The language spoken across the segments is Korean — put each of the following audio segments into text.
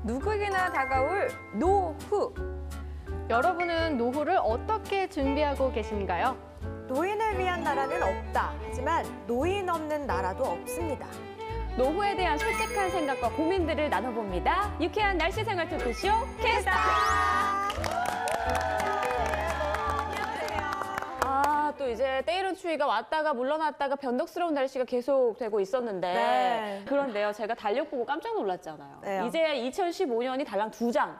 누구에게나 다가올 노후. 여러분은 노후를 어떻게 준비하고 계신가요? 노인을 위한 나라는 없다. 하지만 노인 없는 나라도 없습니다. 노후에 대한 솔직한 생각과 고민들을 나눠봅니다. 유쾌한 날씨 생활 토크쇼 캐스터! 또 이제 때이른 추위가 왔다가 물러났다가 변덕스러운 날씨가 계속되고 있었는데 네. 그런데요, 제가 달력 보고 깜짝 놀랐잖아요. 네요. 이제 2015년이 달랑 2장.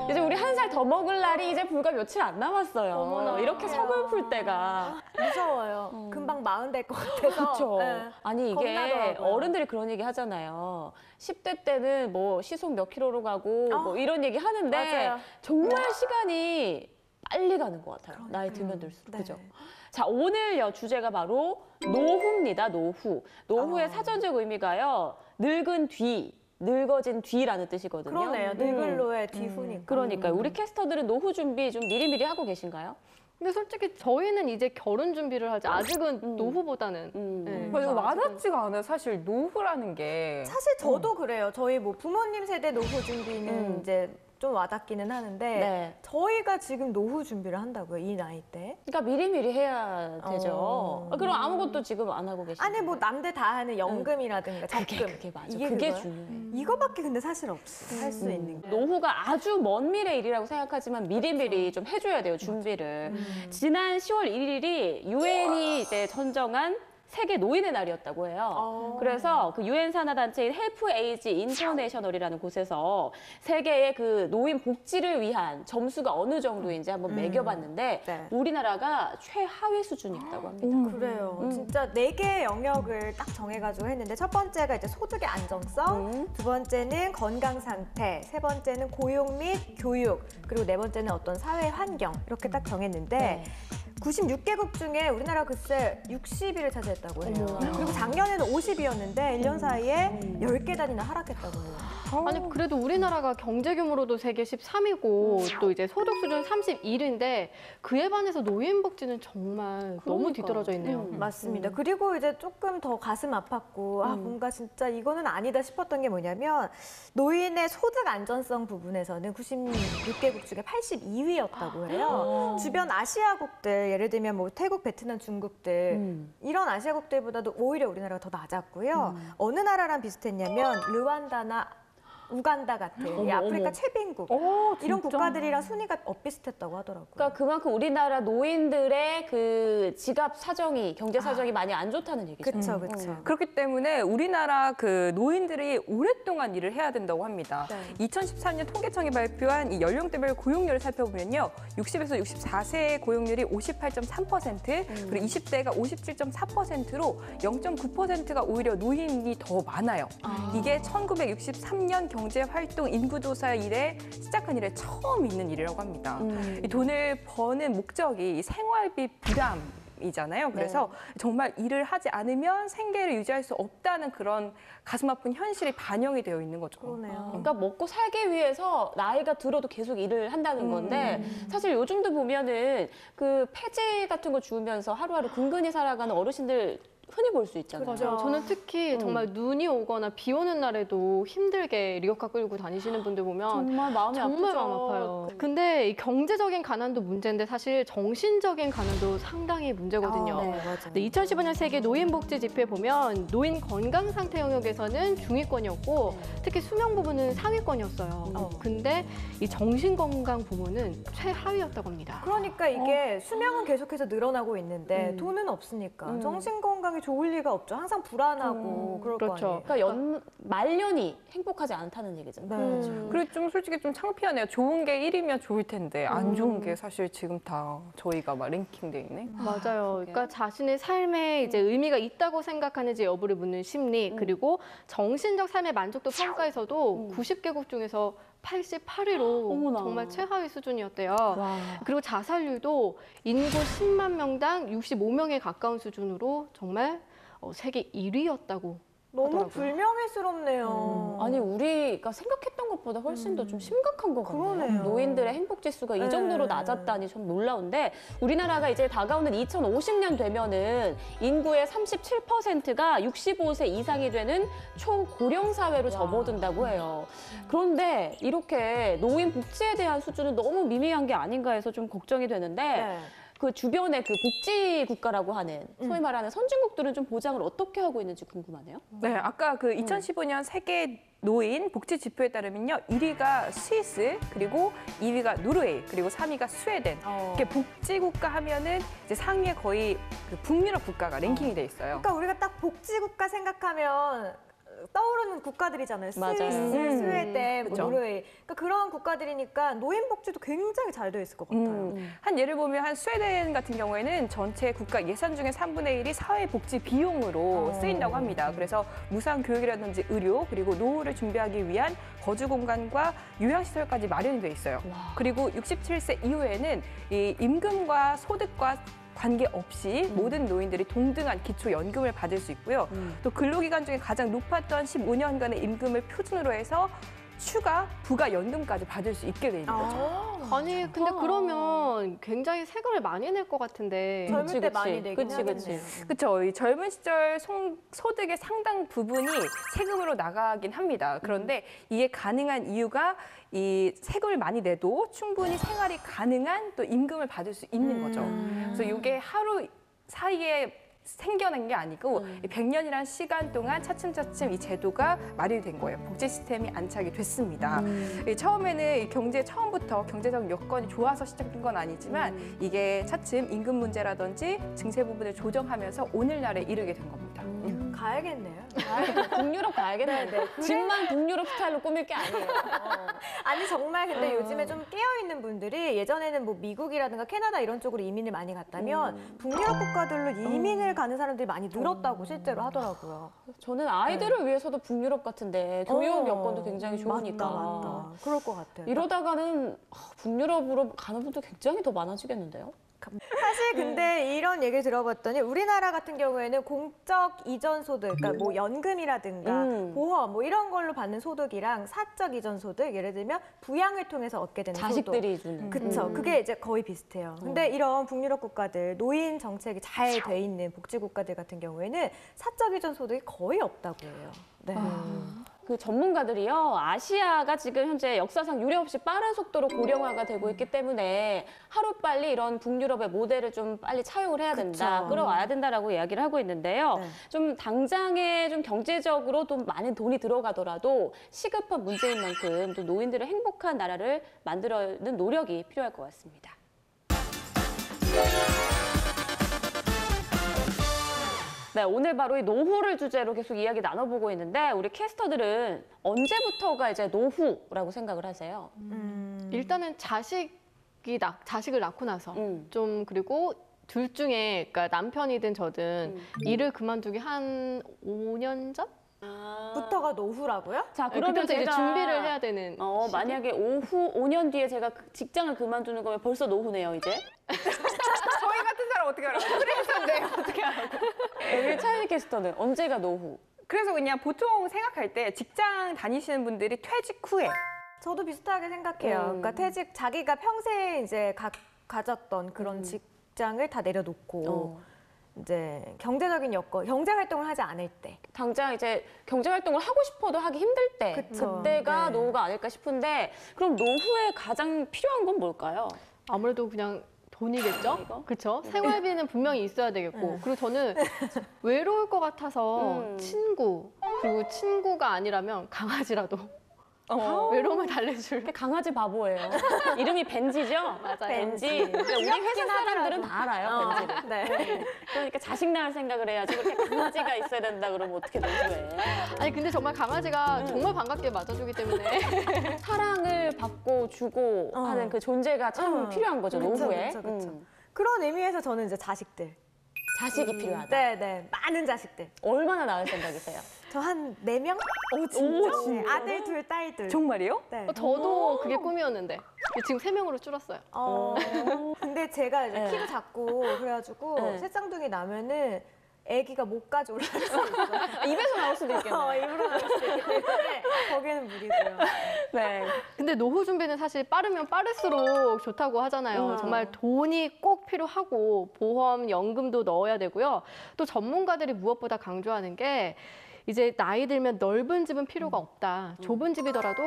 이제 우리 한 살 더 먹을 날이 이제 불과 며칠 안 남았어요. 어머나. 이렇게 서글플 때가. 무서워요. 금방 마흔 될 것 같아서. 그렇죠. 네. 아니 이게 겁나더라고요. 어른들이 그런 얘기 하잖아요. 10대 때는 뭐 시속 몇 킬로로 가고 뭐 이런 얘기 하는데 맞아요. 정말 시간이 빨리 가는 것 같아요. 나이 들면 들수록. 네. 그죠? 자, 오늘요 주제가 바로 노후입니다. 노후. 노후의 사전적 의미가요. 늙은 뒤, 늙어진 뒤라는 뜻이거든요. 그러네요. 늙을 노의 뒤후니까. 그러니까요. 우리 캐스터들은 노후 준비 좀 미리미리 하고 계신가요? 근데 솔직히 저희는 이제 결혼 준비를 하지 아직은 노후보다는 네, 그래서 아직은- 와닿지가 않아요. 사실 노후라는 게. 사실 저도 그래요. 저희 뭐 부모님 세대 노후 준비는 이제 좀 와닿기는 하는데 네. 저희가 지금 노후 준비를 한다고요, 이 나이 때. 그러니까 미리미리 해야 되죠. 어. 그럼 아무것도 지금 안 하고 계시나요? 아니 뭐 남들 다 하는 연금이라든가 적금. 그게 맞아. 이게 그게 그거야? 중요해. 이거밖에 근데 사실 없어. 할 수 있는 게. 노후가 아주 먼 미래 일이라고 생각하지만 미리미리 좀 해줘야 돼요, 준비를. 지난 10월 1일이 유엔이 이제 선정한 세계 노인의 날이었다고 해요. 그래서 그 유엔 산하 단체인 헬프 에이지 인터내셔널이라는 곳에서 세계의 그 노인 복지를 위한 점수가 어느 정도인지 한번 매겨봤는데 네. 우리나라가 최하위 수준이었다고 합니다. 그래요. 진짜 4개의 영역을 딱 정해가지고 했는데 첫 번째가 이제 소득의 안정성, 두 번째는 건강 상태, 세 번째는 고용 및 교육, 그리고 네 번째는 어떤 사회 환경 이렇게 딱 정했는데 96개국 중에 우리나라 글쎄 60위를 차지했다고 해요. 그리고 작년에는 50위였는데 1년 사이에 10계단이나 하락했다고 해요. 아니 그래도 우리나라가 경제 규모로도 세계 13위고 또 이제 소득 수준 31인데 그에 반해서 노인 복지는 정말 너무 뒤떨어져 있네요. 맞습니다. 그리고 이제 조금 더 가슴 아팠고 아 뭔가 진짜 이거는 아니다 싶었던 게 뭐냐면 노인의 소득 안전성 부분에서는 96개국 중에 82위였다고 해요. 주변 아시아국들 예를 들면 뭐 태국, 베트남, 중국들 이런 아시아국들보다도 오히려 우리나라가 더 낮았고요. 어느 나라랑 비슷했냐면 르완다나 우간다 같은 이 아프리카 최빈국 이런 국가들이랑 순위가 엇비슷했다고 하더라고요. 그러니까 그만큼 우리나라 노인들의 그 지갑 사정이, 경제 사정이 많이 안 좋다는 얘기죠. 그렇죠, 그렇죠. 그렇기 때문에 우리나라 그 노인들이 오랫동안 일을 해야 된다고 합니다. 네. 2014년 통계청이 발표한 이 연령대별 고용률을 살펴보면요. 60에서 64세의 고용률이 58.3%, 그리고 20대가 57.4%로 0.9%가 오히려 노인이 더 많아요. 이게 1963년 경제활동 인구조사 이래 시작한 이래 처음 있는 일이라고 합니다. 이 돈을 버는 목적이 생활비 부담이잖아요. 그래서 정말 일을 하지 않으면 생계를 유지할 수 없다는 그런 가슴 아픈 현실이 반영이 되어 있는 거죠. 그러네요. 그러니까 먹고 살기 위해서 나이가 들어도 계속 일을 한다는 건데 사실 요즘도 보면은 그 폐지 같은 거 주우면서 하루하루 근근히 살아가는 어르신들 흔히 볼 수 있잖아요. 맞아요. 저는 특히 정말 눈이 오거나 비 오는 날에도 힘들게 리어카 끌고 다니시는 분들 보면 정말 마음이 정말 아프죠. 마음 아파요. 근데 이 경제적인 가난도 문제인데 사실 정신적인 가난도 상당히 문제거든요. 네, 맞아요. 근데 2015년 세계 노인복지 지표에 보면 노인 건강 상태 영역에서는 중위권이었고 특히 수명 부분은 상위권이었어요. 근데 이 정신 건강 부문은 최하위였다고 합니다. 그러니까 이게 수명은 계속해서 늘어나고 있는데 돈은 없으니까 정신 건강이 좋을 리가 없죠. 항상 불안하고 그럴 거 그렇죠. 아니에요. 그러니까 말년이 행복하지 않다는 얘기잖아요. 네. 그리고 좀 솔직히 좀 창피하네요. 좋은 게 1위면 좋을 텐데 안 좋은 게 사실 지금 다 저희가 막 랭킹돼 있네. 맞아요. 그러니까 자신의 삶에 이제 의미가 있다고 생각하는지 여부를 묻는 심리, 그리고 정신적 삶의 만족도 평가에서도 90개국 중에서 88위로 어머나. 정말 최하위 수준이었대요. 그리고 자살률도 인구 10만 명당 65명에 가까운 수준으로 정말 세계 1위였다고 너무 하더라고요. 불명예스럽네요. 아니 우리가 생각했던 것보다 훨씬 더 좀 심각한 것 같네요. 그러네요. 노인들의 행복 지수가 이 정도로 네. 낮았다니 좀 놀라운데 우리나라가 이제 다가오는 2050년 되면은 인구의 37%가 65세 이상이 되는 초고령 사회로 접어든다고 해요. 그런데 이렇게 노인 복지에 대한 수준은 너무 미미한 게 아닌가 해서 좀 걱정이 되는데 네. 그 주변에 그 복지 국가라고 하는 소위 말하는 선진국들은 좀 보장을 어떻게 하고 있는지 궁금하네요. 네, 아까 그 2015년 세계 노인 복지 지표에 따르면요. 1위가 스위스, 그리고 2위가 노르웨이, 그리고 3위가 스웨덴. 이렇게 복지 국가 하면은 이제 상위에 거의 그 북유럽 국가가 랭킹이 돼 있어요. 그러니까 우리가 딱 복지국가 생각하면 떠오르는 국가들이잖아요. 맞아요. 스위스, 스웨덴, 뭐 그쵸. 노르웨이. 그러니까 그런 국가들이니까 노인 복지도 굉장히 잘 되어 있을 것 같아요. 한 예를 보면 한 스웨덴 같은 경우에는 전체 국가 예산 중에 3분의 1이 사회복지 비용으로 쓰인다고 합니다. 그래서 무상 교육이라든지 의료, 그리고 노후를 준비하기 위한 거주 공간과 요양시설까지 마련이 돼 있어요. 그리고 67세 이후에는 이 임금과 소득과 관계없이 모든 노인들이 동등한 기초연금을 받을 수 있고요. 또 근로기간 중에 가장 높았던 15년간의 임금을 표준으로 해서 추가 부가연금까지 받을 수 있게 돼 있는 거죠. 아니 근데 그러면 굉장히 세금을 많이 낼 것 같은데 젊을 그치, 때 그치. 많이 내긴 그치, 하겠네요. 그렇죠. 이 젊은 시절 소득의 상당 부분이 세금으로 나가긴 합니다. 그런데 이게 가능한 이유가 이 세금을 많이 내도 충분히 생활이 가능한 또 임금을 받을 수 있는 거죠. 그래서 이게 하루 사이에 생겨난 게 아니고 100년이라는 시간 동안 차츰차츰 이 제도가 마련이 된 거예요. 복지 시스템이 안착이 됐습니다. 처음에는 이 처음부터 경제적 여건이 좋아서 시작된 건 아니지만 이게 차츰 임금 문제라든지 증세 부분을 조정하면서 오늘날에 이르게 된 겁니다. 가야겠네요. 북유럽 가야겠네. 네, 네. 집만 북유럽 스타일로 꾸밀 게 아니에요. 아니 정말 근데 요즘에 좀 깨어있는 분들이 예전에는 뭐 미국이라든가 캐나다 이런 쪽으로 이민을 많이 갔다면 북유럽 국가들로 이민을 가는 사람들이 많이 늘었다고 실제로 하더라고요. 저는 아이들을 위해서도 북유럽 같은데 교육 어. 여건도 굉장히 좋으니까. 맞다. 그럴 것 같아요. 이러다가는 북유럽으로 가는 분도 굉장히 더 많아지겠는데요? 사실 근데 이런 얘기 들어봤더니 우리나라 같은 경우에는 공적 이전 소득, 그러니까 뭐 연금이라든가 보험 뭐 이런 걸로 받는 소득이랑 사적 이전 소득, 예를 들면 부양을 통해서 얻게 되는 자식들이 소득. 주는. 그쵸. 그게 이제 거의 비슷해요. 근데 이런 북유럽 국가들, 노인 정책이 잘 돼 있는 복지 국가들 같은 경우에는 사적 이전 소득이 거의 없다고 해요. 네. 그 전문가들이요, 아시아가 지금 현재 역사상 유례없이 빠른 속도로 고령화가 되고 있기 때문에 하루빨리 이런 북유럽의 모델을 좀 빨리 차용을 해야 된다, 그쵸. 끌어와야 된다라고 이야기를 하고 있는데요. 네. 좀 당장에 좀 경제적으로 좀 많은 돈이 들어가더라도 시급한 문제인 만큼 또 노인들의 행복한 나라를 만들어내는 노력이 필요할 것 같습니다. 네, 오늘 바로 이 노후를 주제로 계속 이야기 나눠보고 있는데 우리 캐스터들은 언제부터가 이제 노후라고 생각을 하세요? 일단은 자식을 낳고 나서 음. 좀 그리고 둘 중에 그러니까 남편이든 저든 일을 그만두기 한 5년 전? 부터가 노후라고요? 자, 그러면 그때부터 이제 제가 준비를 해야 되는 시기? 만약에 오후 5년 뒤에 제가 직장을 그만두는 거면 벌써 노후네요, 이제. 저희 같은 사람 어떻게 알아요? 프리랜서인데 어떻게 알아요? 우리 차일 캐스터는 언제가 노후? 그래서 그냥 보통 생각할 때 직장 다니시는 분들이 퇴직 후에 저도 비슷하게 생각해요. 그러니까 자기가 평생 이제 가졌던 그런 직장을 다 내려놓고 이제 경제적인 여건, 경제 활동을 하지 않을 때. 당장 이제 경제 활동을 하고 싶어도 하기 힘들 때, 그쵸. 그때가 네. 노후가 아닐까 싶은데 그럼 노후에 가장 필요한 건 뭘까요? 아무래도 그냥 돈이겠죠? 그렇죠? 생활비는 분명히 있어야 되겠고 그리고 저는 외로울 것 같아서 친구, 그리고 친구가 아니라면 강아지라도 외로움을 달래줄 강아지 바보예요. 이름이 벤지죠? 맞아요. 벤지. 그러니까 우리 회사 사람들은 다 알아요, 벤지를. 네. 그러니까 자식 낳을 생각을 해야지 그렇게 강아지가 있어야 된다 그러면 어떻게 노후해. 아니 근데 정말 강아지가 정말 반갑게 맞아주기 때문에 사랑을 받고 주고 하는 그 존재가 참 필요한 거죠, 그쵸, 노후에. 그쵸, 그쵸. 그런 의미에서 저는 이제 자식들. 자식이 필요하다. 네. 많은 자식들. 얼마나 낳을 생각이세요? 저 한 4명? 진짜? 네, 아들 둘, 딸 둘. 정말이요? 네. 저도 그게 꿈이었는데 지금 3명으로 줄었어요. 근데 제가 이제 네. 키도 작고 그래가지고 네. 새쌍둥이 나면은 아기가 목까지 올라갈 수 있어요. 입에서 나올 수도 있겠네요. 입으로 나올 수도 있기 때문에 거기는 무리고요. 네. 근데 노후 준비는 사실 빠르면 빠를수록 좋다고 하잖아요. 정말 돈이 꼭 필요하고 보험, 연금도 넣어야 되고요. 또 전문가들이 무엇보다 강조하는 게 이제 나이 들면 넓은 집은 필요가 없다. 좁은 집이더라도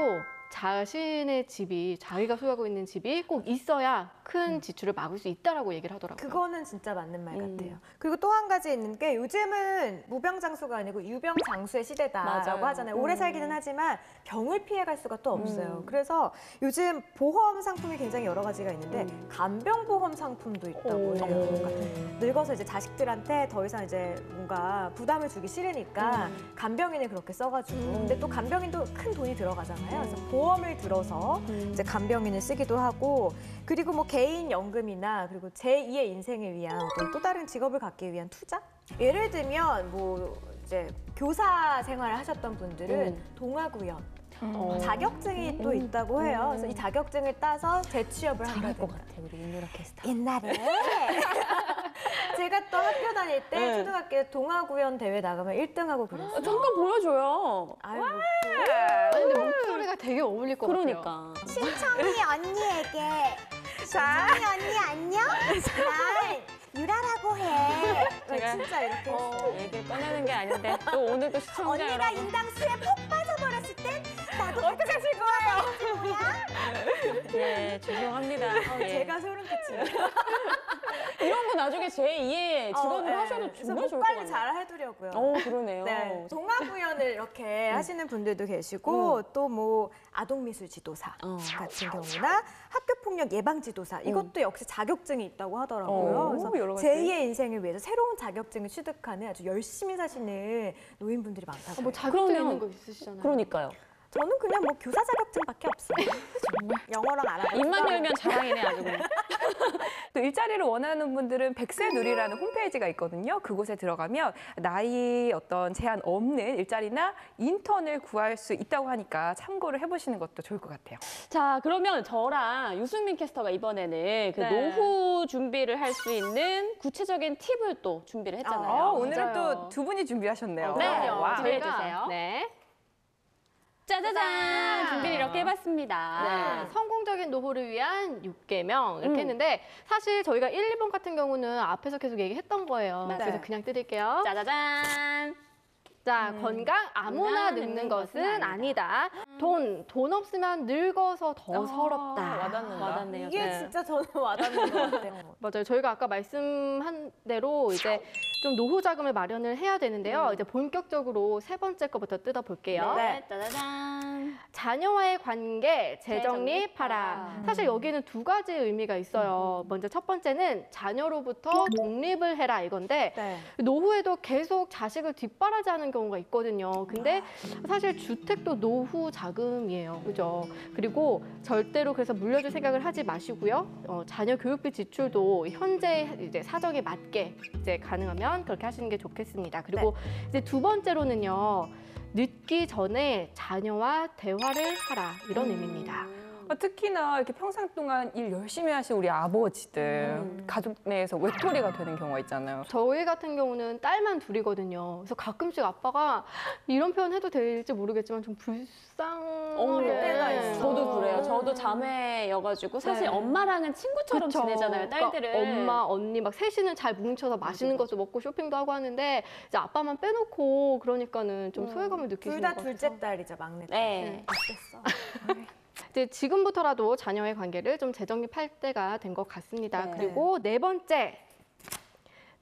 자신의 집이, 자기가 소유하고 있는 집이 꼭 있어야 큰 지출을 막을 수 있다라고 얘기를 하더라고요. 그거는 진짜 맞는 말 같아요. 그리고 또 한 가지 있는 게 요즘은 무병장수가 아니고 유병장수의 시대다라고 맞아요. 하잖아요. 오래 살기는 하지만 병을 피해갈 수가 또 없어요. 그래서 요즘 보험 상품이 굉장히 여러 가지가 있는데 간병보험 상품도 있다고 해요. 그러니까 늙어서 이제 자식들한테 더 이상 이제 뭔가 부담을 주기 싫으니까 간병인을 그렇게 써가지고 근데 또 간병인도 큰 돈이 들어가잖아요. 그래서 보험을 들어서 이제 간병인을 쓰기도 하고 그리고 뭐 개인 연금이나 그리고 제2의 인생을 위한 어떤 또 다른 직업을 갖기 위한 투자? 예를 들면 뭐 이제 교사 생활을 하셨던 분들은 동아구연 자격증이 또 있다고 해요. 그래서 이 자격증을 따서 재취업을 한다든가. 것 같아요, 우리 윤유라 캐스터. 옛날에 제가 또 학교 다닐 때 초등학교 동아구연 대회 나가면 1등하고 그랬어요. 잠깐 보여줘요. 아유, 뭐 아니, 근데 목소리가 되게 어울릴 것 같아요. 그러니까. 신청이 언니에게 신청이 언니 안녕? 난 유라라고 해. 제가 진짜 이렇게 했어요. 얘기를 꺼내는 게 아닌데 또 오늘도 시청자 언니가 여러분. 인당수에 폭 빠져버렸을 땐 나도 어떻게 하실 거야? 예, 죄송합니다. 예. 제가 소름 끼치네요. 이런 거 나중에 제2의 직업으로 네. 하셔도 그래서 정말 목 좋을 것 관리 같아요. 잘 해두려고요. 그러네요. 네, 동아구연을 이렇게 하시는 분들도 계시고 또 뭐 아동미술 지도사 같은 경우나 학교폭력 예방 지도사 이것도 역시 자격증이 있다고 하더라고요. 그래서 여러 가지. 제2의 인생을 위해서 새로운 자격증을 취득하는 아주 열심히 사시는 노인분들이 많다고. 뭐 자격증 그러면- 있는 거 있으시잖아요. 그러니까요. 저는 그냥 뭐 교사 자격증밖에 없어요. 영어랑 알아보고. 입만 열면 자랑이네 아주 그냥. 또 일자리를 원하는 분들은 백세누리라는 홈페이지가 있거든요. 그곳에 들어가면 나이 어떤 제한 없는 일자리나 인턴을 구할 수 있다고 하니까 참고를 해보시는 것도 좋을 것 같아요. 자, 그러면 저랑 유승민 캐스터가 이번에는 그 네. 노후 준비를 할 수 있는 구체적인 팁을 또 준비를 했잖아요. 오늘은 맞아요. 또 두 분이 준비하셨네요. 네. 그럼요. 와. 준비해 저희가, 주세요. 네. 짜자잔! 준비를 이렇게 해봤습니다. 네, 성공적인 노후를 위한 6계명 이렇게 음. 했는데 사실 저희가 1, 2번 같은 경우는 앞에서 계속 얘기했던 거예요. 맞아요. 그래서 그냥 뜯을게요. 짜자잔! 자, 건강 아무나 늙는 것은 아니다. 돈 없으면 늙어서 더 서럽다. 와닿네요. 이게 네. 진짜 저는 와닿는 것 같아요. 맞아요. 저희가 아까 말씀한 대로 이제 좀 노후 자금을 마련을 해야 되는데요. 이제 본격적으로 세 번째 거부터 뜯어볼게요. 네. 짜자잔! 자녀와의 관계 재정립하라. 재정립하라. 사실 여기는 두 가지 의미가 있어요. 먼저 첫 번째는 자녀로부터 독립을 해라 이건데 네. 노후에도 계속 자식을 뒷바라지하는 경우가 있거든요. 근데 사실 주택도 노후 자금이에요. 그죠? 그리고 절대로 그래서 물려줄 생각을 하지 마시고요. 자녀 교육비 지출도 현재 이제 사정에 맞게 이제 가능하면 그렇게 하시는 게 좋겠습니다. 그리고 이제 두 번째로는요. 늦기 전에 자녀와 대화를 하라 이런 의미입니다. 특히나 이렇게 평생 동안 일 열심히 하신 우리 아버지들 가족 내에서 외톨이가 되는 경우가 있잖아요. 저희 같은 경우는 딸만 둘이거든요. 그래서 가끔씩 아빠가 이런 표현 해도 될지 모르겠지만 좀 불쌍할 때가 있어. 저도 그래요. 저도 자매여가지고 사실 엄마랑은 친구처럼 지내잖아요, 딸들은. 그러니까 엄마, 언니 막 셋이는 잘 뭉쳐서 맛있는 것도 먹고 쇼핑도 하고 하는데 이제 아빠만 빼놓고 그러니까는 좀 소외감을 느끼시는 둘 것 다 같아요. 둘째 딸이죠, 막내 딸. 네. 어땠어? 이제 지금부터라도 자녀의 관계를 좀 재정립할 때가 된 것 같습니다. 네. 그리고 네 번째,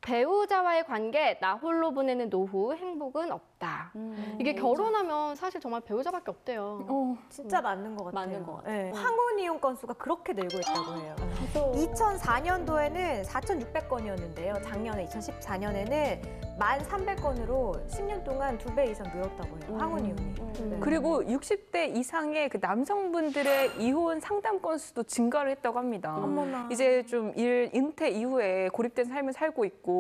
배우자와의 관계, 나 홀로 보내는 노후, 행복은 없다. 이게 결혼하면 사실 정말 배우자밖에 없대요. 진짜 맞는 것 같아요. 맞는 것 같아요. 네. 황혼 이혼 건수가 그렇게 늘고 있다고 해요. 2004년도에는 4,600건이었는데요. 작년에 2014년에는 1,300건으로 10년 동안 2배 이상 늘었다고 해요. 황혼 이혼이. 네. 그리고 60대 이상의 그 남성분들의 이혼 상담 건수도 증가를 했다고 합니다. 어머나. 이제 좀 일 은퇴 이후에 고립된 삶을 살고 있고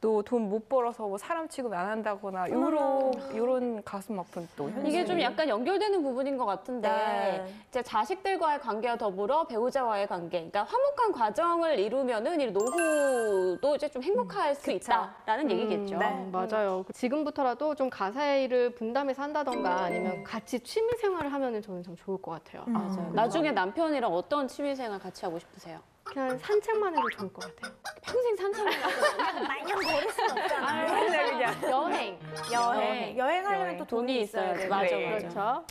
또 돈 못 벌어서 뭐 사람 취급 안 한다거나 이런 이런 가슴 아픈 또 현실. 이게 좀 약간 연결되는 부분인 것 같은데 네. 이제 자식들과의 관계와 더불어 배우자와의 관계, 그러니까 화목한 과정을 이루면은 이 노후도 이제 좀 행복할 수 있다라는 얘기겠죠. 네. 맞아요. 지금부터라도 좀 가사의 일을 분담해서 한다던가 아니면 같이 취미 생활을 하면은 저는 좀 좋을 것 같아요. 맞아요. 나중에 남편이랑 어떤 취미생활 같이 하고 싶으세요? 그냥 산책만 해도 좋을 것 같아요. 평생 산책을 마냥 걸을 순 없잖아. 그냥 여행. 여행하려면 또 돈이 있어야 돼. 맞아, 그래. 맞아. 그렇죠.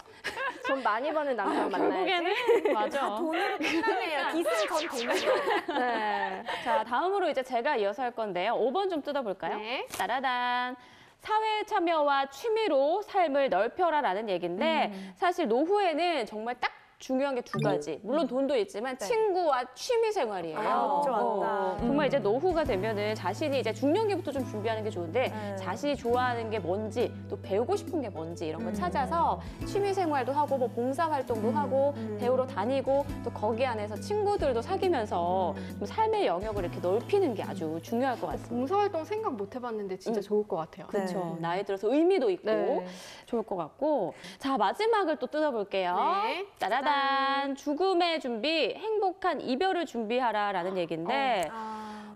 돈 많이 버는 남편 만나야지. 결국에는 맞아. 돈으로 끝나네요. 기승 전 돈으로. 네. 자, 다음으로 이제 제가 이어서 할 건데요. 5번 좀 뜯어볼까요? 네. 따라단. 사회 참여와 취미로 삶을 넓혀라라는 얘기인데 사실 노후에는 정말 딱 중요한 게 두 가지. 물론 돈도 있지만 친구와 취미 생활이에요. 맞다. 정말 이제 노후가 되면은 자신이 이제 중년기부터 좀 준비하는 게 좋은데 자신이 좋아하는 게 뭔지 또 배우고 싶은 게 뭔지 이런 걸 찾아서 취미 생활도 하고 뭐 봉사 활동도 하고 배우러 다니고 또 거기 안에서 친구들도 사귀면서 좀 삶의 영역을 이렇게 넓히는 게 아주 중요할 것 같습니다. 봉사활동 생각 못 해봤는데 진짜 좋을 것 같아요. 그렇죠. 나이 들어서 의미도 있고 네. 좋을 것 같고. 자, 마지막을 또 뜯어볼게요. 네. 따라단. 죽음의 준비, 행복한 이별을 준비하라라는 얘기인데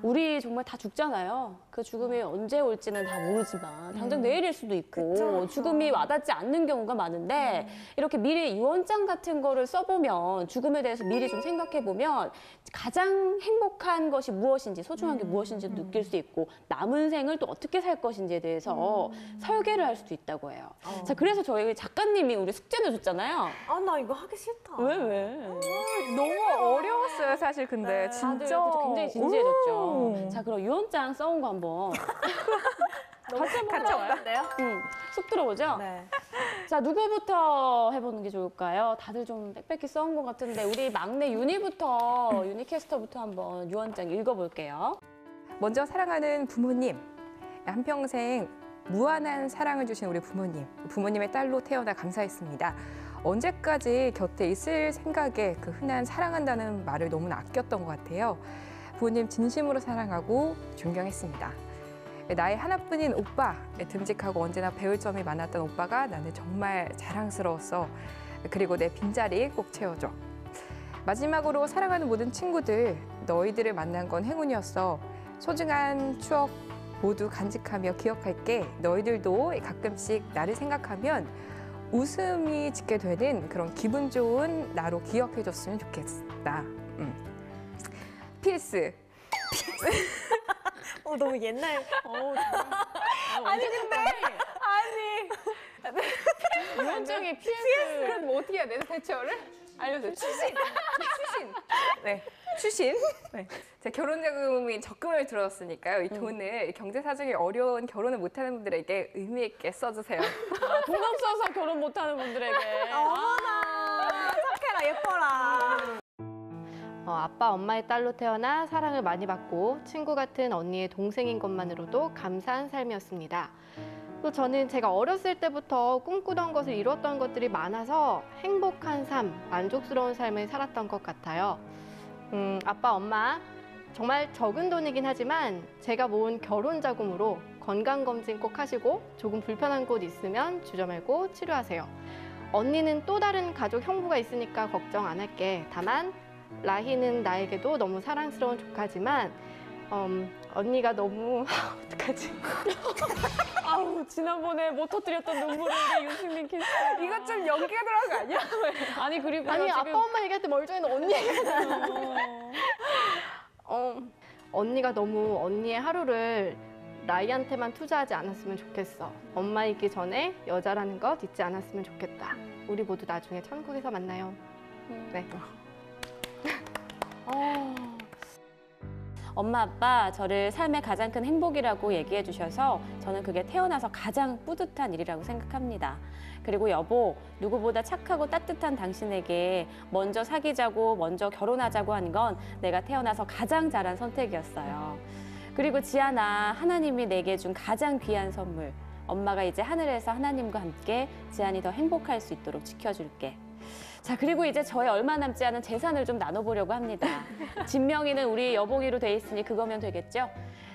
우리 정말 다 죽잖아요. 그 죽음이 언제 올지는 다 모르지만 당장 내일일 수도 있고 그쵸. 죽음이 와닿지 않는 경우가 많은데 이렇게 미리 유언장 같은 거를 써보면 죽음에 대해서 미리 좀 생각해보면 가장 행복한 것이 무엇인지 소중한 게 무엇인지도 느낄 수 있고 남은 생을 또 어떻게 살 것인지에 대해서 설계를 할 수도 있다고 해요. 자, 그래서 저희 작가님이 우리 숙제를 줬잖아요. 아, 나 이거 하기 싫다. 왜? 너무 어려웠어요, 사실. 근데 네. 진짜 다들 굉장히 진지해졌죠. 오. 자, 그럼 유언장 써온 거 한번 같이 한번 같이 해봐요. 없는데요? 쑥 들어오죠? 네. 자, 누구부터 해보는 게 좋을까요? 다들 좀 빽빽히 써온 것 같은데 우리 막내 유니 캐스터부터 한번 유언장 읽어볼게요. 먼저 사랑하는 부모님, 한평생 무한한 사랑을 주신 우리 부모님의 딸로 태어나 감사했습니다. 언제까지 곁에 있을 생각에 그 흔한 사랑한다는 말을 너무나 아꼈던 것 같아요. 부모님 진심으로 사랑하고 존경했습니다. 나의 하나뿐인 오빠, 듬직하고 언제나 배울 점이 많았던 오빠가 나는 정말 자랑스러웠어. 그리고 내 빈자리 꼭 채워줘. 마지막으로 사랑하는 모든 친구들, 너희들을 만난 건 행운이었어. 소중한 추억 모두 간직하며 기억할게. 너희들도 가끔씩 나를 생각하면 웃음이 짓게 되는 그런 기분 좋은 나로 기억해줬으면 좋겠다. 필스. 너무 옛날. 아니 근데 유언장의 PS. 그럼 뭐 어떻게 해야 돼? 대처를 알려줘요. 추신. 네, 추신. 네. 제 결혼자금이 적금을 들었으니까요. 이 돈을 경제 사정이 어려운 결혼을 못하는 분들에게 의미 있게 써주세요. 돈 없어서 결혼 못하는 분들에게. 어머나, 착해라, 예뻐라. 아빠, 엄마의 딸로 태어나 사랑을 많이 받고 친구 같은 언니의 동생인 것만으로도 감사한 삶이었습니다. 또 저는 제가 어렸을 때부터 꿈꾸던 것을 이뤘던 것들이 많아서 행복한 삶, 만족스러운 삶을 살았던 것 같아요. 아빠, 엄마, 정말 적은 돈이긴 하지만 제가 모은 결혼 자금으로 건강검진 꼭 하시고 조금 불편한 곳 있으면 주저 말고 치료하세요. 언니는 또 다른 가족 형부가 있으니까 걱정 안 할게. 다만 라희는 나에게도 너무 사랑스러운 조카지만 언니가 너무 어떡하지? 아우, 지난번에 못 터뜨렸던 눈물을 우리 유승민 캐스터. 이거 좀 연기가 들어간 거 아니야? 아니, 그리고 아니 지금 아빠 엄마 얘기할 때 멀쩡해는 언니 얘기하잖아. 언니가 너무 언니의 하루를 라이한테만 투자하지 않았으면 좋겠어. 엄마이기 전에 여자라는 것 잊지 않았으면 좋겠다. 우리 모두 나중에 천국에서 만나요. 네. 엄마, 아빠 저를 삶의 가장 큰 행복이라고 얘기해 주셔서 저는 그게 태어나서 가장 뿌듯한 일이라고 생각합니다. 그리고 여보, 누구보다 착하고 따뜻한 당신에게 먼저 사귀자고 먼저 결혼하자고 한 건 내가 태어나서 가장 잘한 선택이었어요. 그리고 지안아, 하나님이 내게 준 가장 귀한 선물. 엄마가 이제 하늘에서 하나님과 함께 지안이 더 행복할 수 있도록 지켜줄게. 자, 그리고 이제 저의 얼마 남지 않은 재산을 좀 나눠보려고 합니다. 진명이는 우리 여봉이로 돼 있으니 그거면 되겠죠?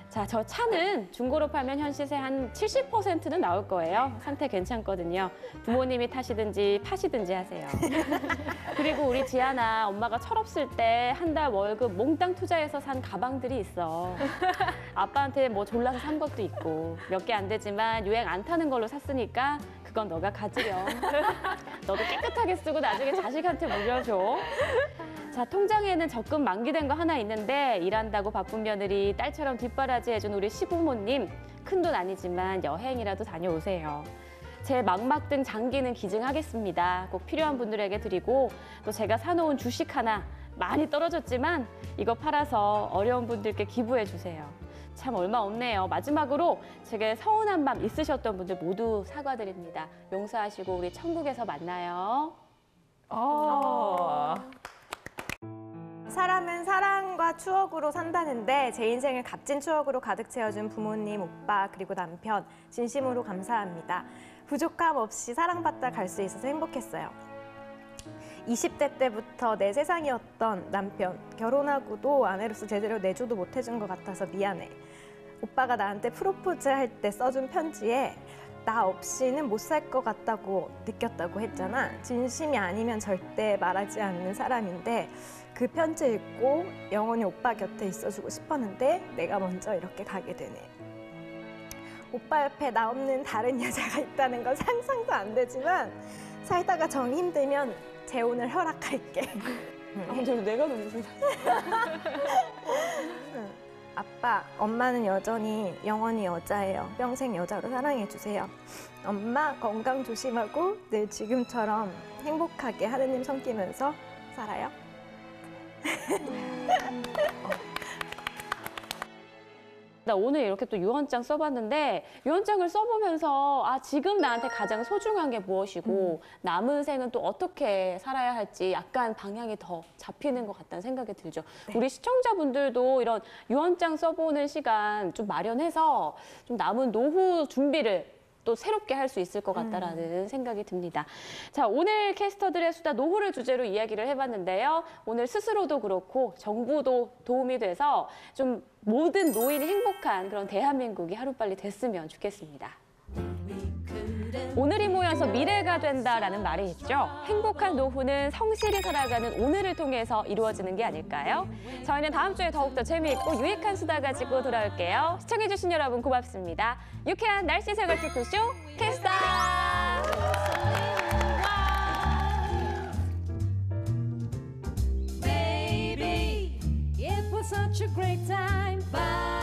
자, 저 차는 중고로 팔면 현 시세 한 70%는 나올 거예요. 상태 괜찮거든요. 부모님이 타시든지 파시든지 하세요. 그리고 우리 지아나 엄마가 철없을 때 한 달 월급 몽땅 투자해서 산 가방들이 있어. 아빠한테 뭐 졸라서 산 것도 있고 몇 개 안 되지만 유행 안 타는 걸로 샀으니까 그건 너가 가지렴. 너도 깨끗하게 쓰고 나중에 자식한테 물려줘. 자, 통장에는 적금 만기된 거 하나 있는데 일한다고 바쁜 며느리 딸처럼 뒷바라지 해준 우리 시부모님 큰 돈 아니지만 여행이라도 다녀오세요. 제 망막등 장기는 기증하겠습니다. 꼭 필요한 분들에게 드리고 또 제가 사놓은 주식 하나 많이 떨어졌지만 이거 팔아서 어려운 분들께 기부해 주세요. 참 얼마 없네요. 마지막으로 제게 서운한 맘 있으셨던 분들 모두 사과드립니다. 용서하시고 우리 천국에서 만나요. 사람은 사랑과 추억으로 산다는데 제 인생을 값진 추억으로 가득 채워준 부모님, 오빠, 그리고 남편 진심으로 감사합니다. 부족함 없이 사랑받다 갈 수 있어서 행복했어요. 20대 때부터 내 세상이었던 남편, 결혼하고도 아내로서 제대로 내조도 못 해준 것 같아서 미안해. 오빠가 나한테 프로포즈 할 때 써준 편지에 나 없이는 못 살 것 같다고 느꼈다고 했잖아. 진심이 아니면 절대 말하지 않는 사람인데 그 편지 읽고 영원히 오빠 곁에 있어주고 싶었는데 내가 먼저 이렇게 가게 되네. 오빠 옆에 나 없는 다른 여자가 있다는 건 상상도 안 되지만 살다가 정 힘들면 재혼을 허락할게. 저 내가 너무 무슨 아빠, 엄마는 여전히 영원히 여자예요. 평생 여자로 사랑해주세요. 엄마 건강 조심하고 늘 지금처럼 행복하게 하느님 섬기면서 살아요. 나 오늘 이렇게 또 유언장 써봤는데 유언장을 써보면서 아 지금 나한테 가장 소중한 게 무엇이고 남은 생은 또 어떻게 살아야 할지 약간 방향이 더 잡히는 것 같다는 생각이 들죠. 우리 시청자분들도 이런 유언장 써보는 시간 좀 마련해서 좀 남은 노후 준비를 또 새롭게 할 수 있을 것 같다라는 생각이 듭니다. 자, 오늘 캐스터들의 수다 노후를 주제로 이야기를 해봤는데요. 오늘 스스로도 그렇고 정부도 도움이 돼서 좀 모든 노인이 행복한 그런 대한민국이 하루빨리 됐으면 좋겠습니다. 오늘이 모여서 미래가 된다라는 말이 있죠. 행복한 노후는 성실히 살아가는 오늘을 통해서 이루어지는 게 아닐까요? 저희는 다음 주에 더욱더 재미있고 유익한 수다 가지고 돌아올게요. 시청해주신 여러분 고맙습니다. 유쾌한 날씨 생활 토크쇼 캐스터! Baby, it was such a great time. Bye.